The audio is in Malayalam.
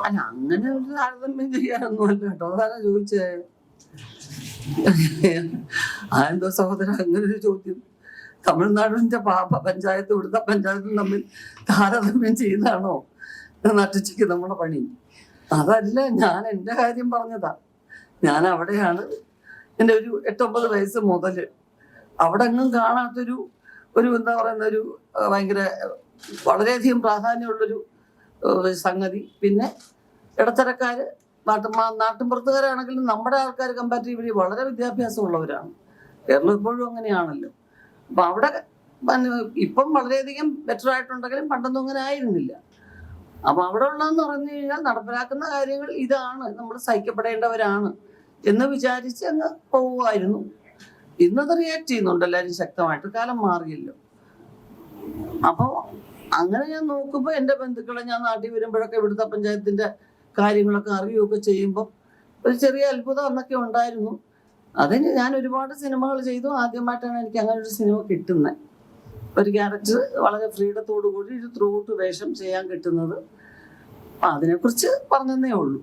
അല്ല, അങ്ങനെ ഒരു താരതമ്യം ചെയ്യാനൊന്നുമല്ല കേട്ടോ. അതാണ് ചോദിച്ചേ. അതെന്തോ സഹോദരൻ അങ്ങനെ ഒരു ചോദ്യം? തമിഴ്നാടിന്റെ പഞ്ചായത്തും ഇവിടുത്തെ പഞ്ചായത്തും തമ്മിൽ താരതമ്യം ചെയ്യുന്നതാണോ നട്ടുച്ചയ്ക്ക് നമ്മുടെ പണി? അതല്ല, ഞാൻ എൻ്റെ കാര്യം പറഞ്ഞതാ. ഞാൻ അവിടെയാണ് എൻ്റെ ഒരു 8-9 വയസ്സ് മുതൽ അവിടെ എങ്ങും കാണാത്തൊരു എന്താ പറയുന്ന ഒരു ഭയങ്കര വളരെയധികം പ്രാധാന്യമുള്ളൊരു സംഗതി. പിന്നെ ഇടത്തരക്കാര് നാട്ടിൻപുറത്തുകാരാണെങ്കിലും നമ്മുടെ ആൾക്കാർ കമ്പാരിറ്റീവ്ലി വളരെ വിദ്യാഭ്യാസമുള്ളവരാണ്. കേരളം ഇപ്പോഴും അങ്ങനെയാണല്ലോ. അപ്പൊ അവിടെ ഇപ്പം വളരെയധികം ബെറ്റർ ആയിട്ടുണ്ടെങ്കിലും പണ്ടൊന്നും അങ്ങനെ ആയിരുന്നില്ല. അപ്പൊ അവിടെ ഉള്ളതെന്ന് പറഞ്ഞു കഴിഞ്ഞാൽ നടപ്പിലാക്കുന്ന കാര്യങ്ങൾ ഇതാണ്, നമ്മൾ സഹിക്കപ്പെടേണ്ടവരാണ് എന്ന് വിചാരിച്ച് അങ്ങ് പോവുമായിരുന്നു. ഇന്നത് റിയാക്ട് ചെയ്യുന്നുണ്ട് എല്ലാവരും ശക്തമായിട്ട്. കാലം മാറിയല്ലോ. അപ്പോൾ അങ്ങനെ ഞാൻ നോക്കുമ്പോൾ എൻ്റെ ബന്ധുക്കളെ ഞാൻ നാട്ടിൽ വരുമ്പോഴൊക്കെ ഇവിടുത്തെ പഞ്ചായത്തിന്റെ കാര്യങ്ങളൊക്കെ അറിയുകയൊക്കെ ചെയ്യുമ്പോൾ ഒരു ചെറിയ അത്ഭുതം അന്നൊക്കെ ഉണ്ടായിരുന്നു. അതിന് ഞാൻ ഒരുപാട് സിനിമകൾ ചെയ്തു. ആദ്യമായിട്ടാണ് എനിക്ക് അങ്ങനെ ഒരു സിനിമ കിട്ടുന്നത്. ഒരു ക്യാരക്ടർ വളരെ ഫ്രീഡത്തോടു കൂടി ഒരു ത്രൂ ഔട്ട് വേഷം ചെയ്യാൻ കിട്ടുന്നത്. അതിനെക്കുറിച്ച് പറഞ്ഞതേ ഉള്ളൂ.